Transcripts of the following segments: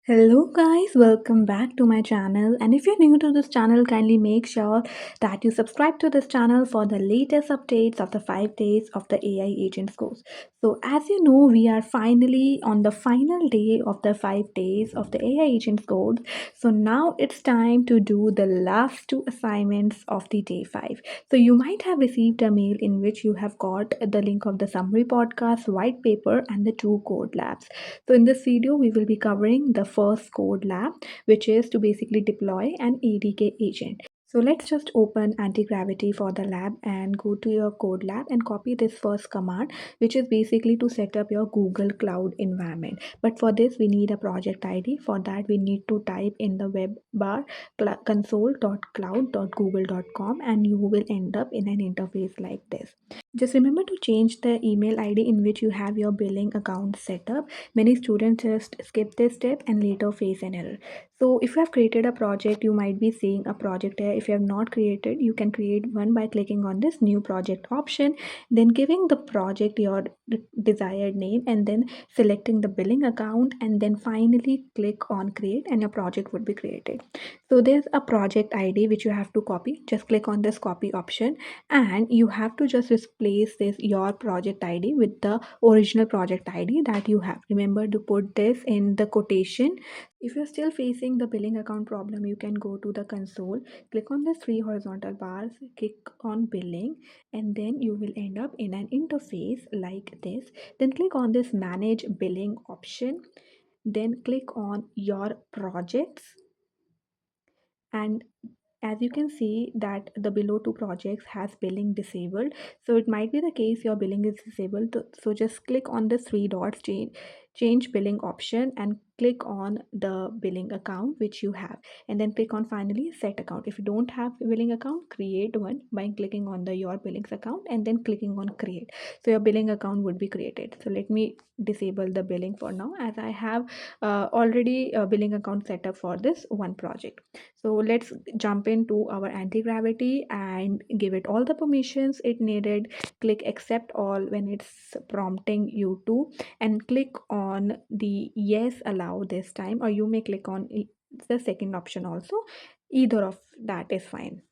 Hello guys, welcome back to my channel, and if you're new to this channel, kindly make sure that you subscribe to this channel for the latest updates of the 5 days of the AI Agents course. So as you know, we are finally on the final day of the 5 days of the AI Agents course. So now it's time to do the last two assignments of the day 5. So you might have received a mail in which you have got the link of the summary podcast, white paper and the two code labs. So in this video, we will be covering the first code lab, which is to basically deploy an ADK agent. So let's just open anti-gravity for the lab and go to your code lab and copy this first command, which is basically to set up your Google Cloud environment. But for this, we need a project ID. For that, we need to type in the web bar console.cloud.google.com and you will end up in an interface like this. Just remember to change the email ID in which you have your billing account set up. Many students just skip this step and later face an error. So if you have created a project, you might be seeing a project here. If you have not created, you can create one by clicking on this new project option, then giving the project your desired name and then selecting the billing account and then finally click on create and your project would be created. So there's a project ID which you have to copy. Just click on this copy option and you have to just replace this your project id with the original project id that you have. Remember to put this in the quotation. If you're still facing the billing account problem, you can go to the console, click on the three horizontal bars, click on billing, and then you will end up in an interface like this. Then click on this manage billing option, then click on your projects, and as you can see that the below two projects has billing disabled, so it might be the case your billing is disabled. So just click on the three dots, change billing option and click on the billing account which you have, and then click on finally set account. If you don't have a billing account, create one by clicking on the your billings account and then clicking on create. So your billing account would be created. So let me disable the billing for now as I have already a billing account set up for this one project. So let's jump into our anti-gravity and give it all the permissions it needed. Click accept all when it's prompting you to, and click on the yes allow this time, or you may click on the second option also. Either of that is fine.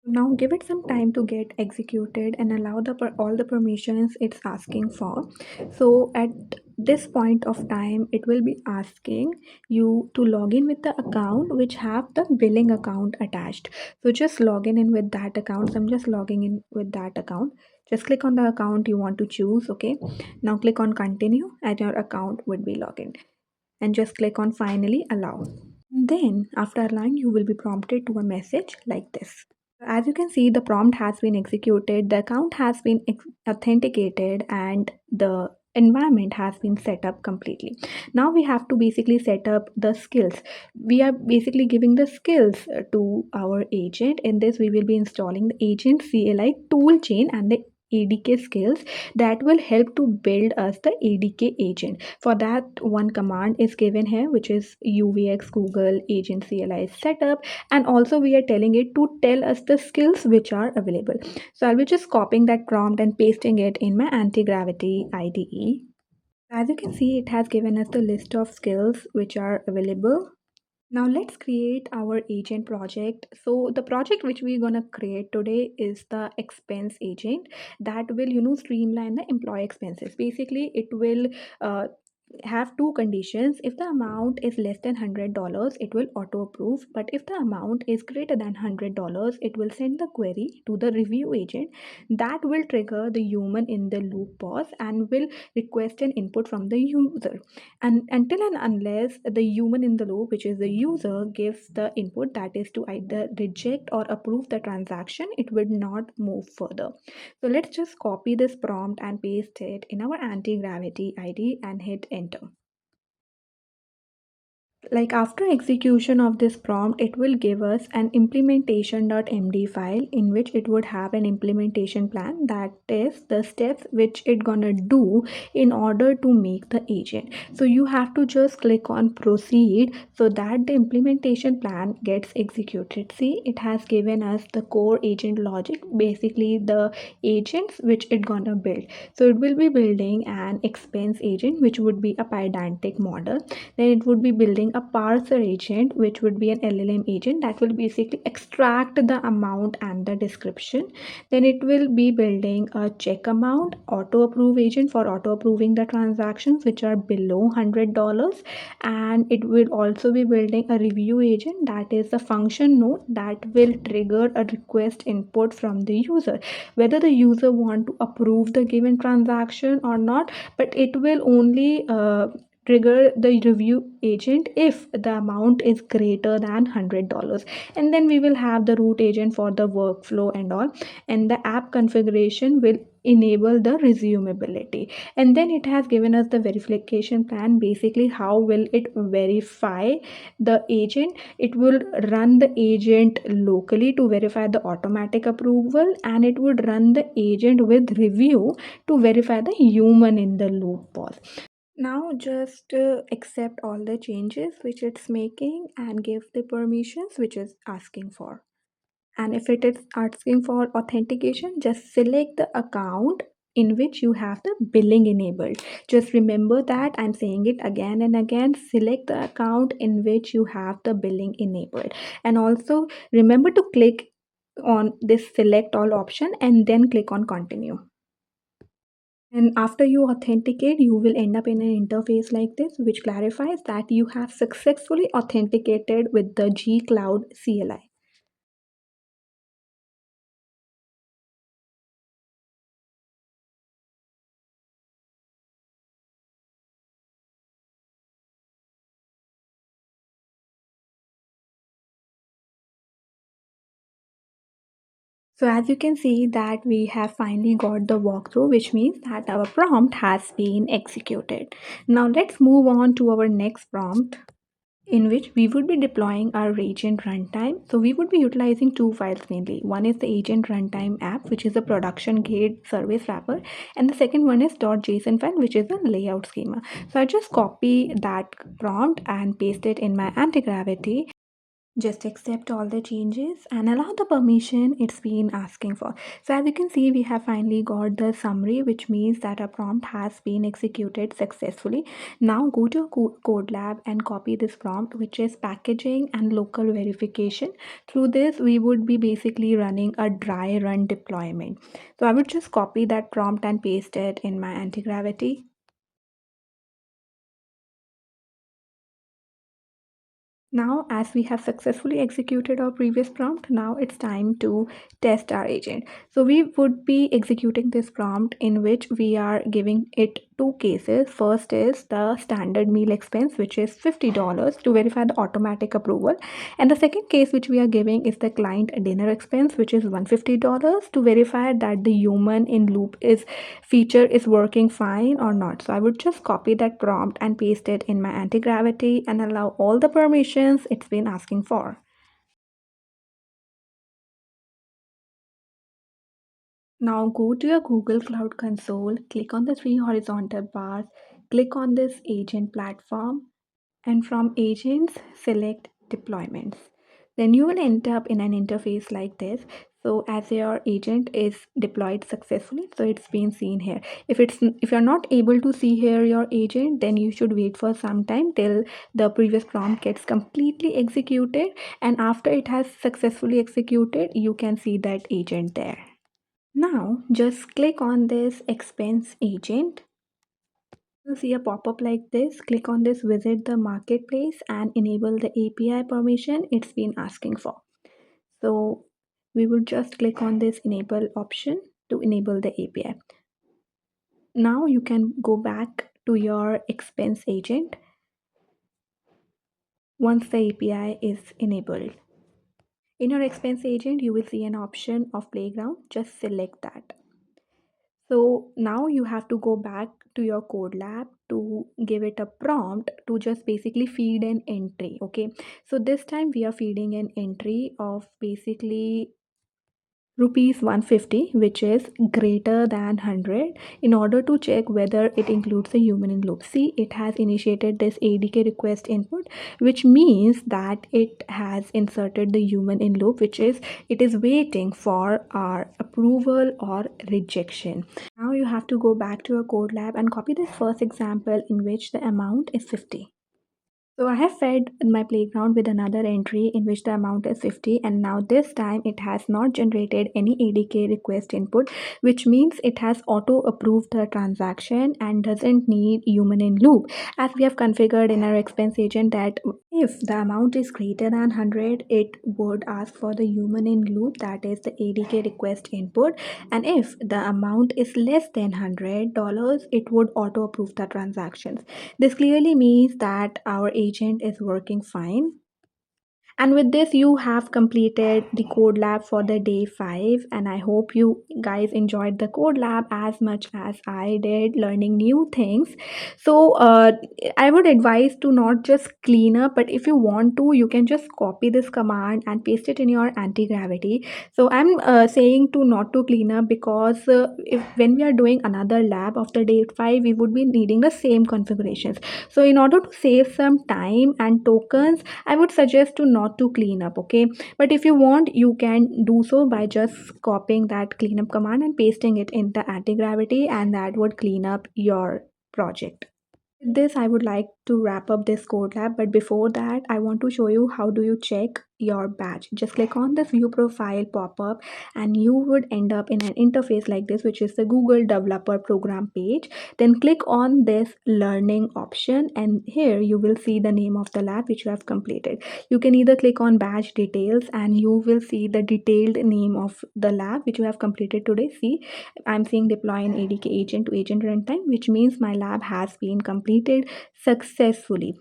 Now give it some time to get executed and allow all the permissions it's asking for. So at this point of time, it will be asking you to log in with the account which have the billing account attached. So just log in with that account. So I'm just logging in with that account. Just click on the account you want to choose. Okay. Now click on continue and your account would be logged in. And just click on finally allow. Then after allowing, you will be prompted to a message like this. As you can see, the prompt has been executed, the account has been authenticated, and the environment has been set up completely. Now we have to basically set up the skills. We are basically giving the skills to our agent. In this, we will be installing the Agent CLI tool chain and the ADK skills that will help to build us the ADK agent. For that, one command is given here, which is UVX Google Agent CLI setup, and also we are telling it to tell us the skills which are available. So I'll be just copying that prompt and pasting it in my anti-gravity IDE. As you can see, it has given us the list of skills which are available. Now let's create our agent project. So the project which we're gonna create today is the expense agent that will streamline the employee expenses. Basically, it will uh, have two conditions. If the amount is less than $100, it will auto approve, but if the amount is greater than $100, it will send the query to the review agent that will trigger the human in the loop pause and will request an input from the user. And until and unless the human in the loop, which is the user, gives the input that is to either reject or approve the transaction, it will not move further. So let's just copy this prompt and paste it in our anti-gravity ID and hit enter. Like after execution of this prompt, it will give us an implementation.md file in which it would have an implementation plan, that is the steps which it gonna do in order to make the agent. So you have to just click on proceed so that the implementation plan gets executed. See, it has given us the core agent logic, basically the agents which it gonna build. So it will be building an expense agent which would be a pedantic model. Then it would be building a parser agent which would be an LLM agent that will basically extract the amount and the description. Then it will be building a check amount auto approve agent for auto approving the transactions which are below $100. And it will also be building a review agent, that is the function node that will trigger a request input from the user, whether the user want to approve the given transaction or not. But it will only trigger the review agent if the amount is greater than $100. And then we will have the root agent for the workflow and all, and the app configuration will enable the resumability. And then it has given us the verification plan, basically how will it verify the agent. It will run the agent locally to verify the automatic approval, and it would run the agent with review to verify the human in the loop pause. Now just accept all the changes which it's making and give the permissions which is asking for. And if it is asking for authentication, just select the account in which you have the billing enabled. Just remember that I'm saying it again and again. Select the account in which you have the billing enabled. And also remember to click on this select all option and then click on continue. And after you authenticate, you will end up in an interface like this, which clarifies that you have successfully authenticated with the G Cloud CLI. So as you can see that we have finally got the walkthrough, which means that our prompt has been executed. Now let's move on to our next prompt, in which we would be deploying our agent runtime. So we would be utilizing two files mainly. One is the agent runtime app, which is a production grade service wrapper, and the second one is .json file, which is a layout schema. So I just copy that prompt and paste it in my anti-gravity. Just accept all the changes and allow the permission it's been asking for. So as you can see, we have finally got the summary, which means that our prompt has been executed successfully. Now go to code lab and copy this prompt, which is packaging and local verification. Through this, we would be basically running a dry run deployment. So I would just copy that prompt and paste it in my anti-gravity. Now, as we have successfully executed our previous prompt, now it's time to test our agent. So we would be executing this prompt in which we are giving it two cases. First is the standard meal expense, which is $50 to verify the automatic approval. And the second case which we are giving is the client dinner expense, which is $150 to verify that the human in loop is feature is working fine or not. So I would just copy that prompt and paste it in my anti-gravity and allow all the permissions it's been asking for. Now go to your Google Cloud Console, click on the three horizontal bars, click on this agent platform, and from agents select deployments. Then you will end up in an interface like this. So as your agent is deployed successfully, so it's been seen here. If you're not able to see here your agent, then you should wait for some time till the previous prompt gets completely executed, and after it has successfully executed, you can see that agent there. Now just click on this expense agent. You'll see a pop-up like this. Click on this visit the marketplace and enable the API permission it's been asking for. So we will just click on this enable option to enable the API. Now you can go back to your expense agent once the API is enabled. In your expense agent, you will see an option of playground. Just select that. So now you have to go back to your code lab to give it a prompt to just basically feed an entry. Okay, so this time we are feeding an entry of basically rupees 150, which is greater than 100, in order to check whether it includes a human in loop. See, it has initiated this ADK request input, which means that it has inserted the human in loop, which is it is waiting for our approval or rejection. Now you have to go back to your code lab and copy this first example in which the amount is 50. So I have fed my playground with another entry in which the amount is 50, and now this time it has not generated any ADK request input, which means it has auto approved the transaction and doesn't need human in loop, as we have configured in our expense agent that if the amount is greater than 100, it would ask for the human in loop, that is the ADK request input, and if the amount is less than $100, it would auto approve the transactions. This clearly means that our agent is working fine. And with this, you have completed the code lab for the day 5. And I hope you guys enjoyed the code lab as much as I did, learning new things. So, I would advise to not just clean up, but if you want to, you can just copy this command and paste it in your anti gravity. So, I'm saying to not to clean up because if when we are doing another lab of the day 5, we would be needing the same configurations. So, in order to save some time and tokens, I would suggest to not to clean up, okay? But if you want, you can do so by just copying that cleanup command and pasting it in the anti-gravity, and that would clean up your project. With this, I would like to wrap up this code lab, but before that, I want to show you how do you check your badge. Just click on this view profile pop-up and you would end up in an interface like this, which is the Google developer program page. Then click on this learning option, and here you will see the name of the lab which you have completed. You can either click on badge details and you will see the detailed name of the lab which you have completed today. See, I'm seeing deploy an ADK agent to agent runtime, which means my lab has been completed successfully.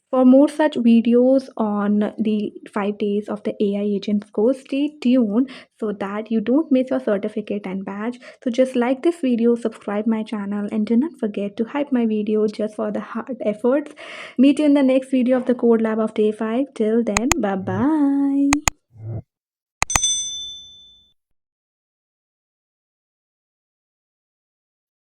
For more such videos on the 5 days of the AI agent course, stay tuned so that you don't miss your certificate and badge. So just like this video, subscribe my channel, and do not forget to hype my video just for the hard efforts. Meet you in the next video of the code lab of day 5. Till then, bye bye.